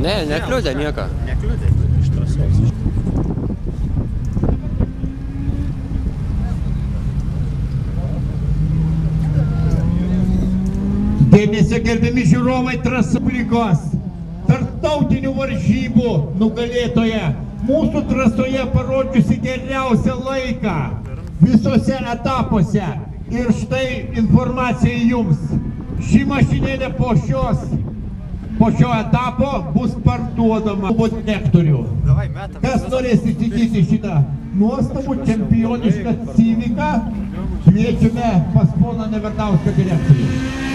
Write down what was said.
Ne, nekliūdė nieko. Nekliūdė iš trasos. Dėmesio gerbiami žiūrovai, trasų lygos, tarptautinių varžybų nugalėtoja, mūsų trasoje parodžiusi geriausią laiką visose etapuose. Ir štai informacija jums. Ši mašinėlė po šio etapo bus parduodama direktorių. Kas norės įsigyti šitą nuostabų čempionišką Civiką, kviečiame pas poną Neverdauską direktorių.